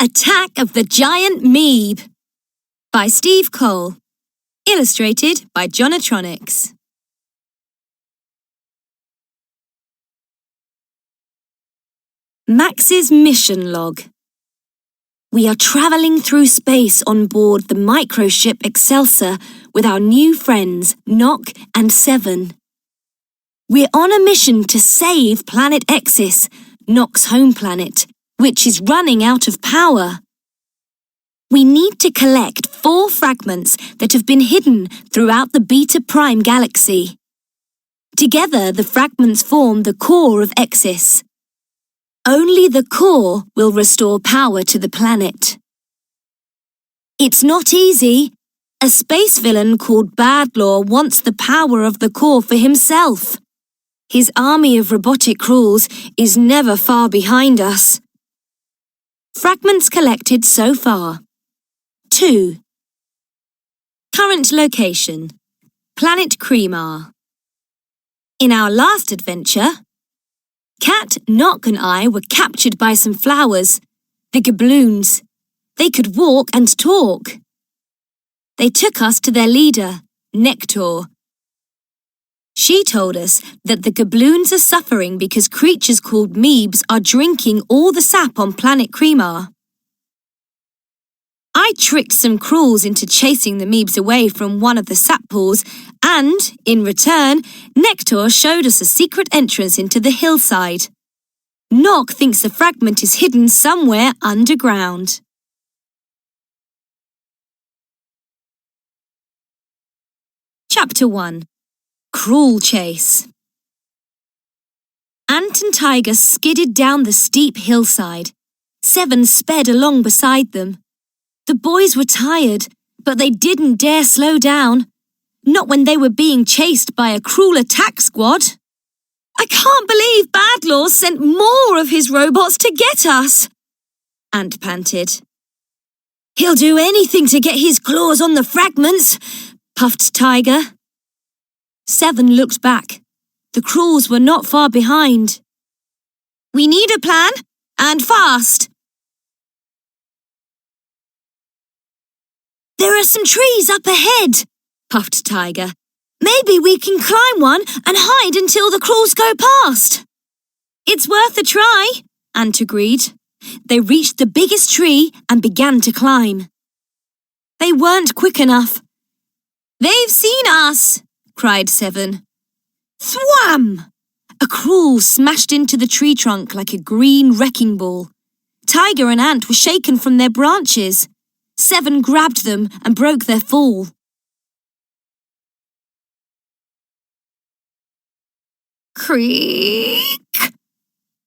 Attack of the Giant Meeb by Steve Cole. Illustrated by Jonatronics. Max's mission log. We are travelling through space on board the microship Excelsior with our new friends, Nock and Seven. We're on a mission to save planet Exis, Nock's home planet, which is running out of power. We need to collect 4 fragments that have been hidden throughout the Beta Prime galaxy. Together, the fragments form the core of Exis. Only the core will restore power to the planet. It's not easy. A space villain called Badlaw wants the power of the core for himself. His army of robotic crawls is never far behind us. Fragments collected so far. 2. Current location: Planet Creemar. In our last adventure, Cat, Nock and I were captured by some flowers, the gabloons. They could walk and talk. They took us to their leader, Nectar. She told us that the gabloons are suffering because creatures called Meebs are drinking all the sap on planet Creemar. I tricked some crawls into chasing the Meebs away from one of the sap pools and, in return, Nectar showed us a secret entrance into the hillside. Nock thinks the fragment is hidden somewhere underground. Chapter 1. Crawl Chase. Ant and Tiger skidded down the steep hillside. Seven sped along beside them. The boys were tired, but they didn't dare slow down. Not when they were being chased by a cruel attack squad. I can't believe Badlaw sent more of his robots to get us, Ant panted. He'll do anything to get his claws on the fragments, puffed Tiger. Seven looked back. The crawls were not far behind. We need a plan, and fast. There are some trees up ahead, puffed Tiger. Maybe we can climb one and hide until the crawls go past. It's worth a try, Ant agreed. They reached the biggest tree and began to climb. They weren't quick enough. They've seen us, cried Seven. Thwam! A crawl smashed into the tree trunk like a green wrecking ball. Tiger and Ant were shaken from their branches. Seven grabbed them and broke their fall. Creak!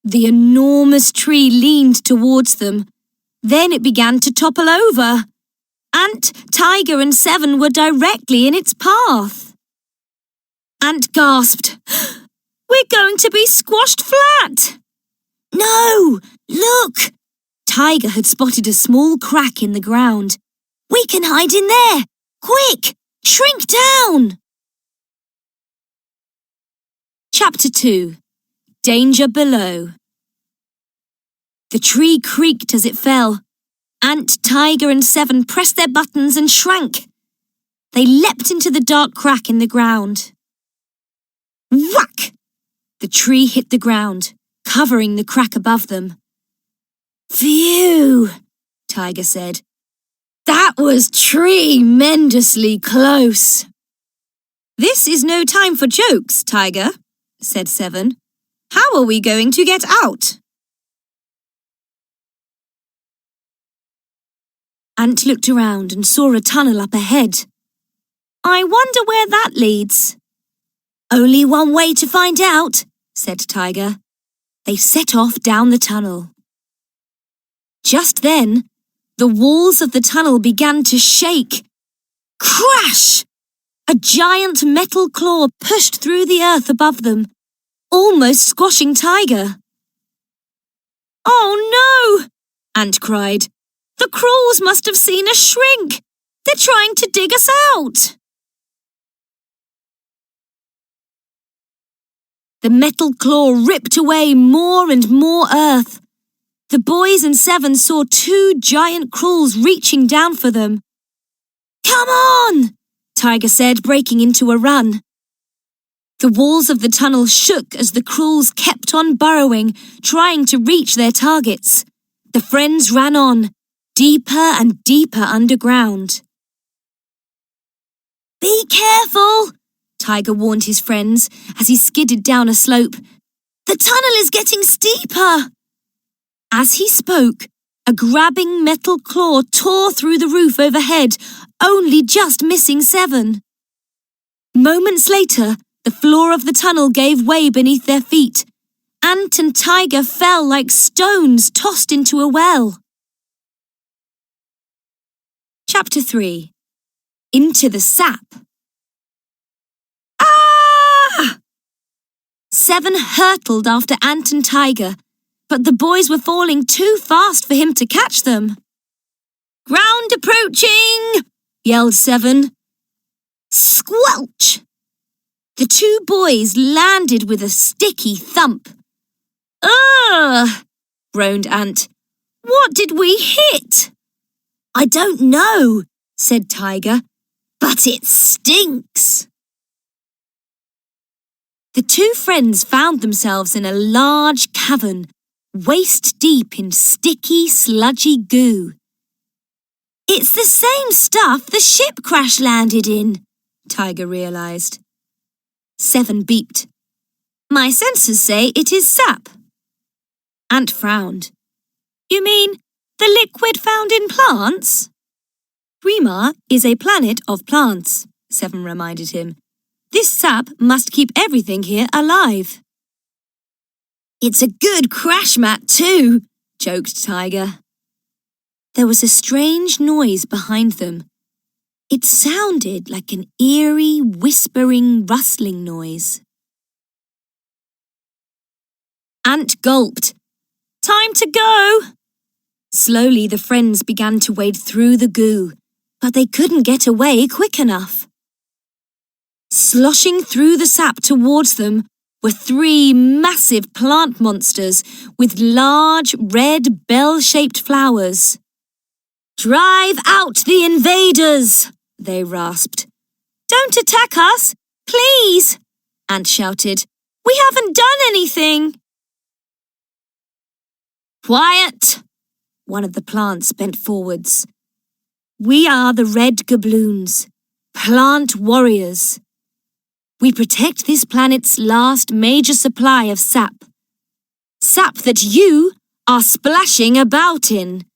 The enormous tree leaned towards them. Then it began to topple over. Ant, Tiger and Seven were directly in its path. Ant gasped. We're going to be squashed flat. No! Look! Tiger had spotted a small crack in the ground. We can hide in there! Quick! Shrink down! Chapter 2. Danger Below. The tree creaked as it fell. Ant, Tiger and Seven pressed their buttons and shrank. They leapt into the dark crack in the ground. Whack! The tree hit the ground, covering the crack above them. Phew, Tiger said. That was tremendously close. This is no time for jokes, Tiger, said Seven. How are we going to get out? Ant looked around and saw a tunnel up ahead. I wonder where that leads. Only one way to find out, said Tiger. They set off down the tunnel. Just then, the walls of the tunnel began to shake. Crash! A giant metal claw pushed through the earth above them, almost squashing Tiger. Oh no! Ant cried. The crawls must have seen us shrink. They're trying to dig us out. The metal claw ripped away more and more earth. The boys and Seven saw two giant crawls reaching down for them. "Come on!" Tiger said, breaking into a run. The walls of the tunnel shook as the crawls kept on burrowing, trying to reach their targets. The friends ran on, deeper and deeper underground. "Be careful!" Tiger warned his friends as he skidded down a slope. "The tunnel is getting steeper!" As he spoke, a grabbing metal claw tore through the roof overhead, only just missing Seven. Moments later, the floor of the tunnel gave way beneath their feet. Ant and Tiger fell like stones tossed into a well. Chapter 3. Into the Sap. Ah! Seven hurtled after Ant and Tiger, but the boys were falling too fast for him to catch them. "Ground approaching!" yelled Seven. Squelch! The two boys landed with a sticky thump. "Ugh!" groaned Ant. "What did we hit?" "I don't know," said Tiger, "but it stinks." The two friends found themselves in a large cavern, waist-deep in sticky, sludgy goo. "It's the same stuff the ship crash-landed in," Tiger realised. Seven beeped. "My sensors say it is sap." Ant frowned. "You mean the liquid found in plants?" "Rima is a planet of plants," Seven reminded him. "This sap must keep everything here alive." "It's a good crash mat too," joked Tiger. There was a strange noise behind them. It sounded like an eerie, whispering, rustling noise. Ant gulped. "Time to go!" Slowly the friends began to wade through the goo, but they couldn't get away quick enough. Sloshing through the sap towards them were three massive plant monsters with large, red, bell-shaped flowers. "Drive out the invaders!" they rasped. "Don't attack us, please!" Ant shouted. "We haven't done anything!" "Quiet!" One of the plants bent forwards. "We are the red gabloons, plant warriors. We protect this planet's last major supply of sap. Sap that you are splashing about in."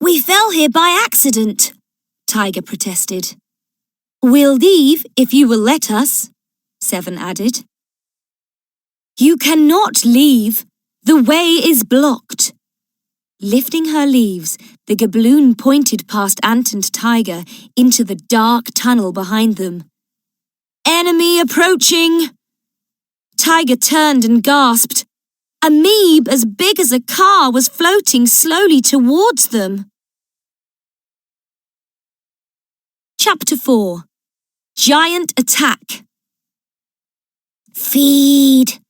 "We fell here by accident," Tiger protested. "We'll leave if you will let us," Seven added. "You cannot leave. The way is blocked." Lifting her leaves, the gabloon pointed past Ant and Tiger into the dark tunnel behind them. "Enemy approaching!" Tiger turned and gasped. A Meeb as big as a car was floating slowly towards them. Chapter 4. Giant Attack. "Feed,"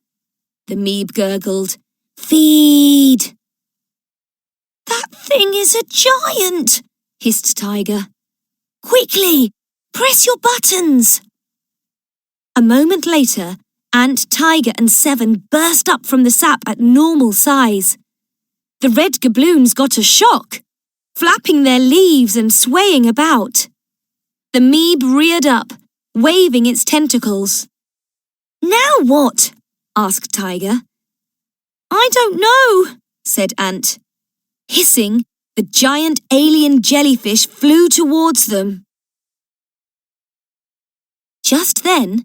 the Meeb gurgled. "Feed." "That thing is a giant," hissed Tiger. "Quickly, press your buttons." A moment later, Ant, Tiger and Seven burst up from the sap at normal size. The red gabloons got a shock, flapping their leaves and swaying about. The Meeb reared up, waving its tentacles. "Now what?" asked Tiger. "I don't know," said Ant. Hissing, the giant alien jellyfish flew towards them. Just then,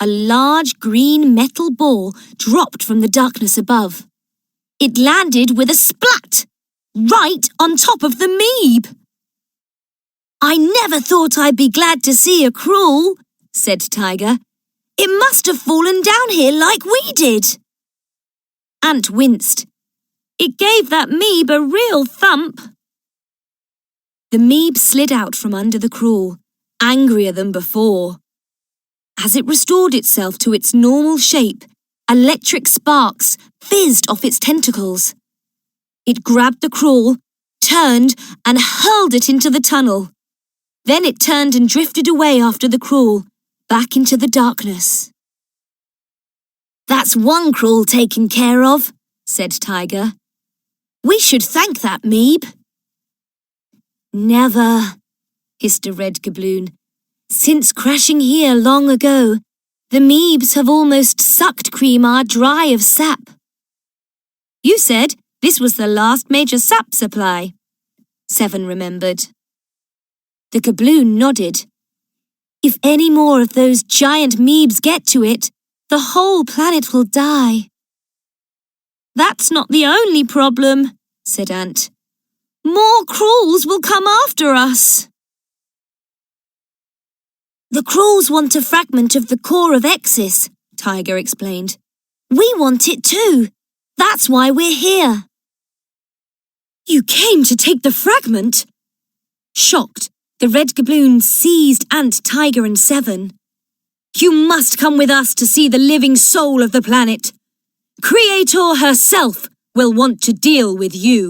a large green metal ball dropped from the darkness above. It landed with a splat, right on top of the Meeb. "I never thought I'd be glad to see a crawl," said Tiger. "It must have fallen down here like we did." Ant winced. It gave that Meeb a real thump. The Meeb slid out from under the crawl, angrier than before. As it restored itself to its normal shape, electric sparks fizzed off its tentacles. It grabbed the crawl, turned and hurled it into the tunnel. Then it turned and drifted away after the crawl, back into the darkness. "That's one crawl taken care of," said Tiger. "We should thank that Meeb." "Never," hissed a red gabloon. "Since crashing here long ago, the Meebs have almost sucked Creamar dry of sap." "You said this was the last major sap supply," Seven remembered. The gabloon nodded. "If any more of those giant Meebs get to it, the whole planet will die." "That's not the only problem," said Ant. "More crawls will come after us." "The crawls want a fragment of the core of Exis," Tiger explained. "We want it too. That's why we're here." "You came to take the fragment?" Shocked, the red gabloon seized Ant, Tiger and Seven. "You must come with us to see the living soul of the planet. Creator herself will want to deal with you."